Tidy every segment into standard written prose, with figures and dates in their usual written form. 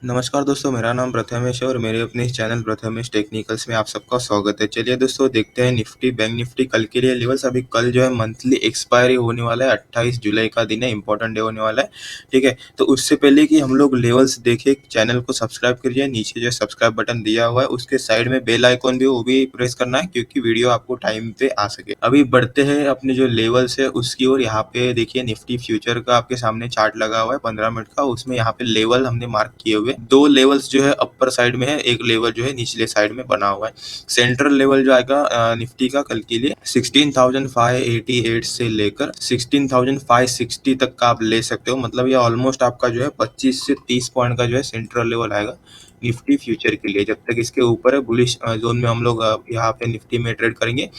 नमस्कार दोस्तों, मेरा नाम प्रथमेश है और मेरे अपने इस चैनल प्रथमेश टेक्निकल्स में आप सबका स्वागत है। चलिए दोस्तों, देखते हैं निफ्टी बैंक निफ्टी कल के लिए लेवल्स। अभी कल जो है मंथली एक्सपायरी होने वाला है, 28 जुलाई का दिन है, इंपॉर्टेंट डे होने वाला है। ठीक है, तो उससे पहले कि हम लोग लेवल्स देखें, चैनल को सब्सक्राइब करिए। नीचे जो सब्सक्राइब बटन दिया हुआ है उसके साइड में बेल आइकॉन भी वो भी प्रेस करना है, क्योंकि वीडियो आपको टाइम पे आ सके। अभी बढ़ते हैं अपने जो लेवल्स है उसकी ओर। यहाँ पे देखिए, निफ्टी फ्यूचर का आपके सामने चार्ट लगा हुआ है 15 मिनट का। उसमें यहाँ पे लेवल हमने मार्क किए हुए, दो लेवल्स जो है अपर साइड में है, एक लेवल जो है निचले साइड में बना हुआ है। सेंट्रल लेवल जो आएगा निफ्टी का कल के लिए 16,588 से लेकर 16,560 तक का आप ले सकते हो। मतलब ये ऑलमोस्ट आपका जो है 25 से 30 पॉइंट का जो है सेंट्रल लेवल आएगा निफ्टी फ्यूचर के लिए। जब तक इसके ऊपर है बुलिश जोन में हम लोग यहाँ पे निफ्टी में ट्रेड करेंगे।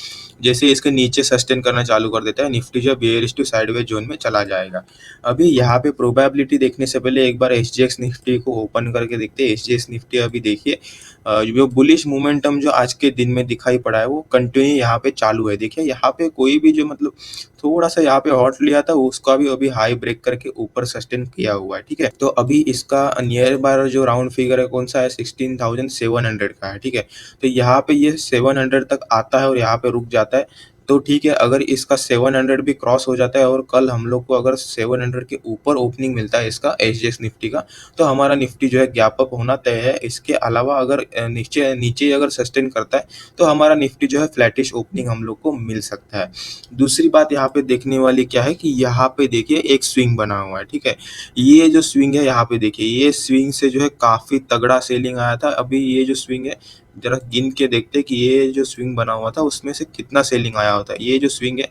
जैसे इसके नीचे सस्टेन करना चालू कर देता है, निफ्टी जो बेयरिश टू साइडवेज जोन में चला जाएगा। अभी यहाँ पे प्रोबेबिलिटी देखने से पहले एक बार एसजीएक्स निफ्टी को ओपन करके देखते हैं। एसजीएक्स निफ्टी अभी देखिए, जो बुलिश मोमेंटम जो आज के दिन में दिखाई पड़ा है वो कंटिन्यू यहाँ पे चालू है। देखिए यहाँ पे कोई भी जो मतलब थोड़ा सा यहाँ पे हॉट लिया था उसका भी अभी हाई ब्रेक करके ऊपर सस्टेन किया हुआ है। ठीक है, तो अभी इसका नियर बाय जो राउंड फिगर है कौन सा है, 16,700 का है। ठीक है, तो यहाँ पे ये 700 तक आता है और यहाँ पे रुक जाता है। तो ठीक है, अगर इसका 700 भी क्रॉस हो जाता है और कल हम लोग को अगर 700 के ऊपर ओपनिंग मिलता है इसका एसजीएक्स निफ्टी का, तो हमारा निफ्टी जो है गैप अप होना तय है। इसके अलावा अगर नीचे नीचे अगर सस्टेन करता है तो हमारा निफ्टी जो है फ्लैटिश ओपनिंग हम लोग को मिल सकता है। दूसरी बात यहाँ पे देखने वाली क्या है कि यहाँ पे देखिए एक स्विंग बना हुआ है। ठीक है, ये जो स्विंग है यहाँ पे देखिए, ये स्विंग से जो है काफी तगड़ा सेलिंग आया था। अभी ये जो स्विंग है जरा गिन के देखते हैं कि ये जो स्विंग बना हुआ था उसमें से कितना सेलिंग आया होता है। ये जो स्विंग है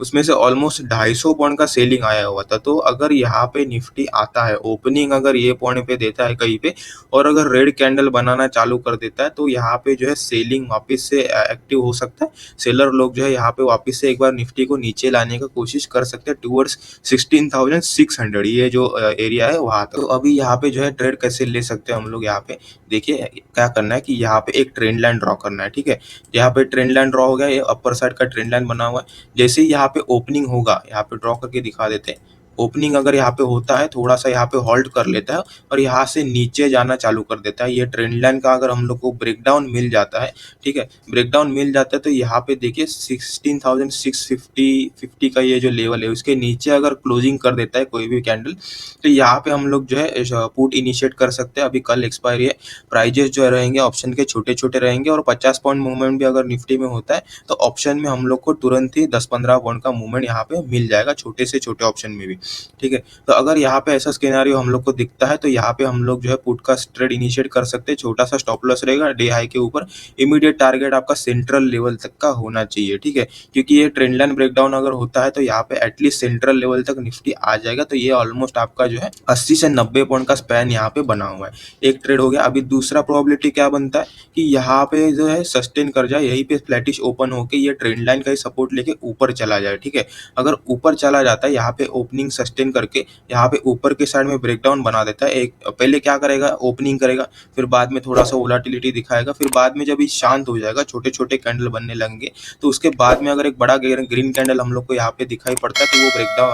उसमें से ऑलमोस्ट 250 पॉइंट का सेलिंग आया हुआ था। तो अगर यहाँ पे निफ्टी आता है, ओपनिंग अगर ये पॉइंट पे देता है कहीं पे और अगर रेड कैंडल बनाना चालू कर देता है, तो यहाँ पे जो है सेलिंग वापस से एक्टिव हो सकता है। सेलर लोग जो है यहाँ पे वापस से एक बार निफ्टी को नीचे लाने का कोशिश कर सकते हैं टूवर्ड्स 16,600, ये जो एरिया है वहां तक। तो अभी यहाँ पे जो है ट्रेड कैसे ले सकते हैं हम लोग, यहाँ पे देखिए क्या करना है कि यहाँ पे एक ट्रेंड लाइन ड्रॉ करना है। ठीक है, यहाँ पे ट्रेंड लाइन ड्रॉ हो गया, ये अपर साइड का ट्रेंड लाइन बना हुआ है। जैसे ही यहाँ पे ओपनिंग होगा, यहाँ पे ड्रॉ करके दिखा देते हैं। ओपनिंग अगर यहाँ पे होता है, थोड़ा सा यहाँ पे होल्ड कर लेता है और यहाँ से नीचे जाना चालू कर देता है। ये ट्रेंड लाइन का अगर हम लोग को ब्रेकडाउन मिल जाता है, ठीक है, ब्रेकडाउन मिल जाता है, तो यहाँ पे देखिए 16,650 का ये जो लेवल है उसके नीचे अगर क्लोजिंग कर देता है कोई भी कैंडल, तो यहाँ पे हम लोग जो है पुट इनिशिएट कर सकते हैं। अभी कल एक्सपायरी है, प्राइजेस जो रहेंगे ऑप्शन के छोटे छोटे रहेंगे और 50 पॉइंट मूवमेंट भी अगर निफ्टी में होता है तो ऑप्शन में हम लोग को तुरंत ही 10-15 पॉइंट का मूवमेंट यहाँ पे मिल जाएगा, छोटे से छोटे ऑप्शन में भी। ठीक है, तो अगर यहाँ पे ऐसा स्केनारियो हम लोग को दिखता है तो यहाँ पे हम लोग जो है पुट का ट्रेड इनिशिएट कर सकते हैं। छोटा सा स्टॉप लॉस रहेगा डे हाई के ऊपर। इमीडिएट टारगेट आपका सेंट्रल लेवल तक का होना चाहिए। ठीक है, क्योंकि ये ट्रेंड लाइन ब्रेकडाउन अगर होता है तो यहाँ पे एटलीस्ट सेंट्रल लेवल तक निफ्टी आ जाएगा। तो ये ऑलमोस्ट आपका जो है 80 से 90 पॉइंट का स्पैन यहाँ पे बना हुआ है। एक ट्रेड हो गया। अभी दूसरा प्रोबेबिलिटी क्या बनता है कि यहाँ पे जो है सस्टेन कर जाए, यहीं पे फ्लैटिश ओपन होके ये ट्रेंड लाइन का ही सपोर्ट लेके ऊपर चला जाए। ठीक है, अगर ऊपर चला जाता है, यहाँ पे ओपनिंग सस्टेन करके यहाँ पे ऊपर के साइड में ब्रेकडाउन बना देता है। एक पहले क्या करेगा, ओपनिंग करेगा, फिर बाद में थोड़ा सा वोलाटिलिटी दिखाएगा, फिर बाद में जब ये शांत हो जाएगा, छोटे छोटे कैंडल बनने लगेंगे, तो उसके बाद में अगर एक बड़ा ग्रीन कैंडल हम लोग को यहाँ पे दिखाई पड़ता है तो वो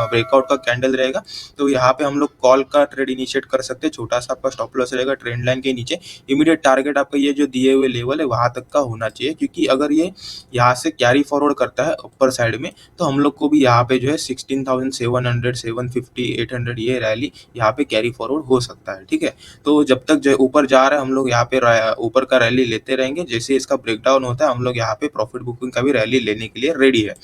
ब्रेकआउट का कैंडल रहेगा। तो यहाँ पे हम लोग कॉल का ट्रेड इनिशिएट कर सकते हैं। छोटा सा आपका स्टॉप लॉस रहेगा ट्रेंड लाइन के नीचे। इमीडिएट टारगेट आपका ये जो दिए हुए लेवल है वहां तक का होना चाहिए, क्योंकि अगर ये यहाँ से कैरी फॉरवर्ड करता है ऊपर साइड में तो हम लोग को भी यहाँ पे जो है 16,700, 750, 800 ये रैली यहाँ पे कैरी फॉरवर्ड हो सकता है। ठीक है, तो जब तक जो ऊपर जा रहा है हम लोग यहाँ पे ऊपर का रैली लेते रहेंगे। जैसे इसका ब्रेकडाउन होता है हम लोग यहाँ पे प्रॉफिट बुकिंग का भी रैली लेने के लिए रेडी है।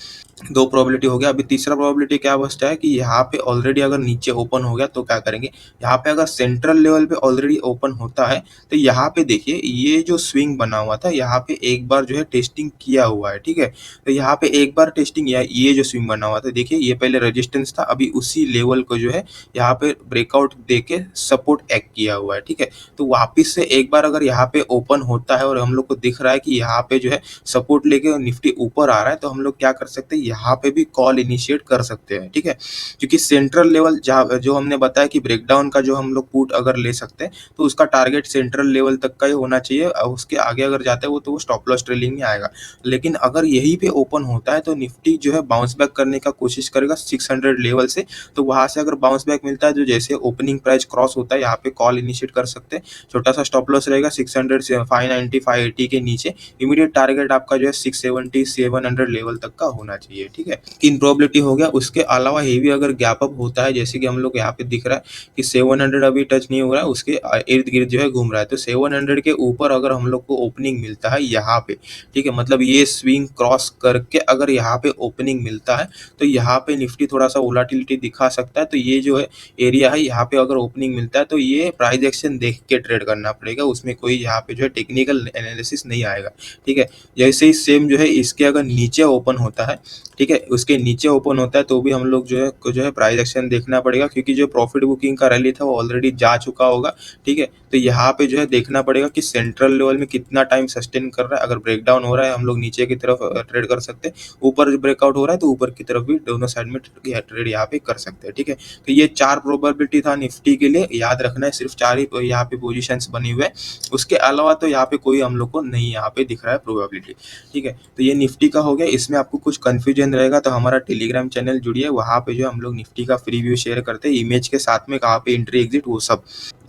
दो प्रोबेबिलिटी हो गया। अभी तीसरा प्रोबेबिलिटी क्या बचता है कि यहाँ पे ऑलरेडी अगर नीचे ओपन हो गया तो क्या करेंगे, यहाँ पे अगर सेंट्रल लेवल पे ऑलरेडी ओपन होता है तो यहाँ पे देखिए ये जो स्विंग बना हुआ था यहाँ पे एक बार जो है टेस्टिंग किया हुआ है। ठीक है, तो यहाँ पे एक बार टेस्टिंग, ये जो स्विंग बना हुआ था देखिए ये पहले रेजिस्टेंस था, अभी उसी लेवल को जो है यहाँ पे ब्रेकआउट देके सपोर्ट एक्ट किया हुआ है। ठीक है, तो वापिस से एक बार अगर यहाँ पे ओपन होता है और हम लोग को दिख रहा है कि यहाँ पे जो है सपोर्ट लेके निफ्टी ऊपर आ रहा है, तो हम लोग क्या कर सकते हैं, यहाँ पे भी कॉल इनिशिएट कर सकते हैं, ठीक है? क्योंकि सेंट्रल लेवल जहाँ जो हमने बताया कि ब्रेकडाउन का जो हम लोग पुट अगर ले सकते हैं, तो उसका टारगेट सेंट्रल लेवल तक का ही होना चाहिए। उसके आगे अगर जाता है वो तो वो स्टॉप लॉस ट्रेलिंग में आएगा। लेकिन अगर यहीं पे ओपन होता है तो निफ्टी जो है बाउंस बैक करने का कोशिश करेगा 600 लेवल से। तो वहाँ से अगर बाउंस बैक मिलता है, जो जैसे ओपनिंग प्राइस क्रॉस होता है, यहाँ पे कॉल इनिशिएट कर सकते हैं। छोटा सा स्टॉप लॉस रहेगा 600 से 590 580 के नीचे। इमीडिएट टारगेट आपका जो है 670 700 लेवल तक का होना चाहिए, ठीक है? इन प्रोबेबिलिटी हो गया। उसके अलावा हेवी अगर गैप अप होता है, जैसे कि हम लोग यहाँ पे दिख रहा है कि 700 अभी टच नहीं हो रहा है, उसके इर्द गिर्द जो है घूम रहा है। तो 700 के ऊपर अगर हम लोग को ओपनिंग मिलता है यहाँ पे, ठीक है, मतलब ये स्विंग क्रॉस करके अगर यहाँ पे ओपनिंग मिलता है, तो यहाँ पे निफ्टी थोड़ा सा वोलाटिलिटी दिखा सकता है। तो ये जो है एरिया है, यहाँ पे अगर ओपनिंग मिलता है तो ये प्राइस एक्शन देख के ट्रेड करना पड़ेगा। उसमें कोई यहाँ पे जो है टेक्निकल एनालिसिस नहीं आएगा, ठीक है? जैसे ही सेम जो है इसके अगर नीचे ओपन होता है, ठीक है, उसके नीचे ओपन होता है तो भी हम लोग जो है प्राइस एक्शन देखना पड़ेगा, क्योंकि जो प्रॉफिट बुकिंग का रैली था वो ऑलरेडी जा चुका होगा, ठीक है? तो यहाँ पे जो है देखना पड़ेगा कि सेंट्रल लेवल में कितना टाइम सस्टेन कर रहा है। अगर ब्रेकडाउन हो रहा है हम लोग नीचे की तरफ ट्रेड कर सकते हैं, ऊपर ब्रेकआउट हो रहा है तो ऊपर की तरफ भी दोनों साइड में ट्रेड यहाँ पे कर सकते हैं, ठीक है? तो ये 4 प्रोबेबिलिटी था निफ्टी के लिए, याद रखना है। सिर्फ 4 ही यहाँ पे पोजीशंस बनी हुए हैं, उसके अलावा तो यहाँ पे कोई हम लोग को नहीं यहाँ पे दिख रहा है प्रोबेबिलिटी, ठीक है? तो ये निफ्टी का हो गया। इसमें आपको कुछ कंफ्यूजन रहेगा तो हमारा टेलीग्राम चैनल जुड़िए, वहाँ पे जो हम लोग निफ्टी का फ्री व्यू शेयर करते हैं, इमेज के साथ में कहाँ पे एंट्री एग्जिट वो सब।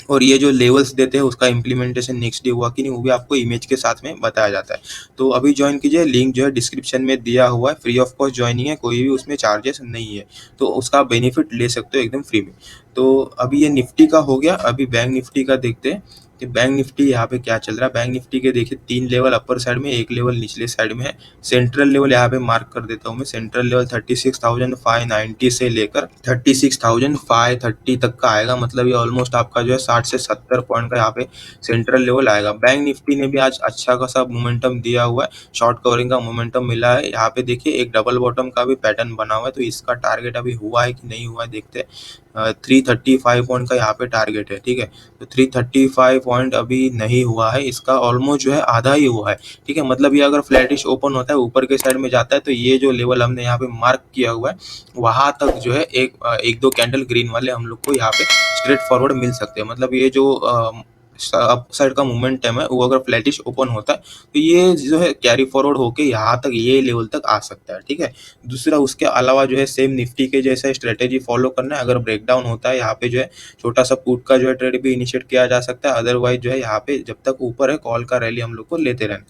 और ये जो लेवल्स देते हैं उसका इम्प्लीमेंटेशन नेक्स्ट डे हुआ कि नहीं, वो भी आपको इमेज के साथ में बताया जाता है। तो अभी ज्वाइन कीजिए, लिंक जो है डिस्क्रिप्शन में दिया हुआ है, फ्री ऑफ कॉस्ट ज्वाइनिंग है, कोई भी उसमें चार्जेस नहीं है, तो उसका बेनिफिट ले सकते हो एकदम फ्री में। तो अभी ये निफ्टी का हो गया। अभी बैंक निफ्टी का देखते हैं कि बैंक निफ्टी यहाँ पे क्या चल रहा है। बैंक निफ्टी के देखिए 3 लेवल अपर साइड में, 1 लेवल निचले साइड में है। सेंट्रल लेवल यहाँ पे मार्क कर देता हूँ मैं। सेंट्रल लेवल 36,590 से लेकर 36,530 तक का आएगा, मतलब ये ऑलमोस्ट आपका जो है 60 से 70 पॉइंट का यहाँ पे सेंट्रल लेवल आएगा। बैंक निफ्टी ने भी आज अच्छा खासा मोमेंटम दिया हुआ है, शॉर्ट कवरिंग का मोमेंटम मिला है। यहाँ पे देखिए एक डबल बॉटम का भी पैटर्न बना हुआ है, तो इसका टारगेट अभी हुआ है कि नहीं हुआ है देखते हैं। 335 पॉइंट का यहाँ पे टारगेट है, ठीक है? तो 335 पॉइंट अभी नहीं हुआ है, इसका ऑलमोस्ट जो है आधा ही हुआ है, ठीक है? मतलब ये अगर फ्लैटिश ओपन होता है, ऊपर के साइड में जाता है, तो ये जो लेवल हमने यहाँ पे मार्क किया हुआ है वहां तक जो है एक दो कैंडल ग्रीन वाले हम लोग को यहाँ पे स्ट्रेट फॉरवर्ड मिल सकते हैं। मतलब ये जो अप साइड का मोमेंटम है वो अगर फ्लैटिश ओपन होता है तो ये जो है कैरी फॉरवर्ड होके यहाँ तक, ये लेवल तक आ सकता है, ठीक है? दूसरा, उसके अलावा जो है सेम निफ्टी के जैसा स्ट्रेटेजी फॉलो करना है। अगर ब्रेकडाउन होता है यहाँ पे जो है छोटा सा पुट का जो है ट्रेड भी इनिशिएट किया जा सकता है। अदरवाइज जो है यहाँ पे जब तक ऊपर है कॉल का रैली हम लोग को लेते रहना,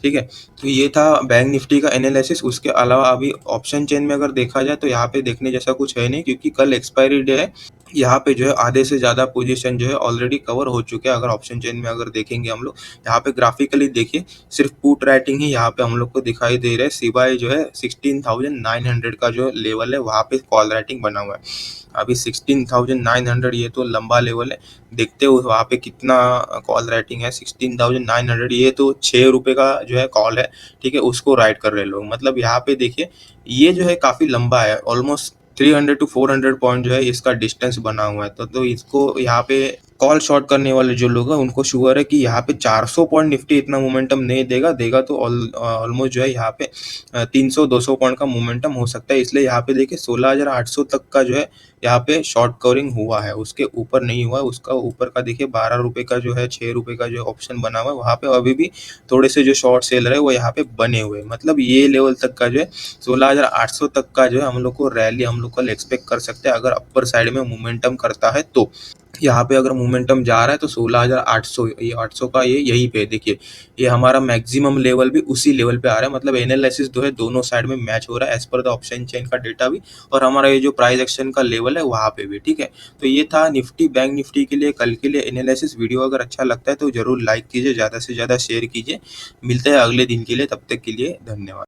ठीक है? तो ये था बैंक निफ्टी का एनालिसिस। उसके अलावा अभी ऑप्शन चेन में अगर देखा जाए तो यहाँ पे देखने जैसा कुछ है नहीं, क्योंकि कल एक्सपायरी डे है। यहाँ पे जो है आधे से ज़्यादा पोजीशन जो है ऑलरेडी कवर हो चुके हैं। अगर ऑप्शन चेन में अगर देखेंगे हम लोग, यहाँ पे ग्राफिकली देखिए सिर्फ पुट राइटिंग ही यहाँ पे हम लोग को दिखाई दे रहा है, सिवाय जो है 16,900 का जो लेवल है वहाँ पे कॉल राइटिंग बना हुआ है। अभी 16,900 ये तो लंबा लेवल है, देखते हो वहाँ पे कितना कॉल राइटिंग है। 16,900 ये तो 6 रुपये का जो है कॉल है, ठीक है? उसको राइट कर रहे लोग। मतलब यहाँ पे देखिए ये जो है काफ़ी लंबा है, ऑलमोस्ट 300 टू 400 पॉइंट जो है इसका डिस्टेंस बना हुआ है। तो इसको यहाँ पे कॉल शॉर्ट करने वाले जो लोग हैं उनको श्योर है कि यहाँ पे 400 पॉइंट निफ्टी इतना मोमेंटम नहीं देगा तो ऑलमोस्ट जो है यहाँ पे 300-200 पॉइंट का मोमेंटम हो सकता है। इसलिए यहाँ पे देखिए 16,800 तक का जो है यहाँ पे शॉर्ट कवरिंग हुआ है, उसके ऊपर नहीं हुआ है। उसका ऊपर का देखिए 12 रुपये का जो है, 6 रुपये का जो ऑप्शन बना हुआ है, वहाँ पे अभी भी थोड़े से जो शॉर्ट सेलर है वो यहाँ पे बने हुए। मतलब ये लेवल तक का जो है 16,800 तक का जो है हम लोग को रैली हम लोग कल एक्सपेक्ट कर सकते हैं, अगर अपर साइड में मोमेंटम करता है तो। यहाँ पे अगर मोमेंटम जा रहा है तो 16,800, ये 800 का ये यहीं पे देखिए, ये हमारा मैक्सिमम लेवल भी उसी लेवल पे आ रहा है। मतलब एनालिसिस जो है दोनों साइड में मैच हो रहा है as per the option chain का डेटा भी, और हमारा ये जो प्राइस एक्शन का लेवल है वहाँ पे भी, ठीक है? तो ये था निफ्टी बैंक निफ्टी के लिए कल के लिए एनालिसिस। वीडियो अगर अच्छा लगता है तो जरूर लाइक कीजिए, ज़्यादा से ज़्यादा शेयर कीजिए। मिलते हैं अगले दिन के लिए, तब तक के लिए धन्यवाद।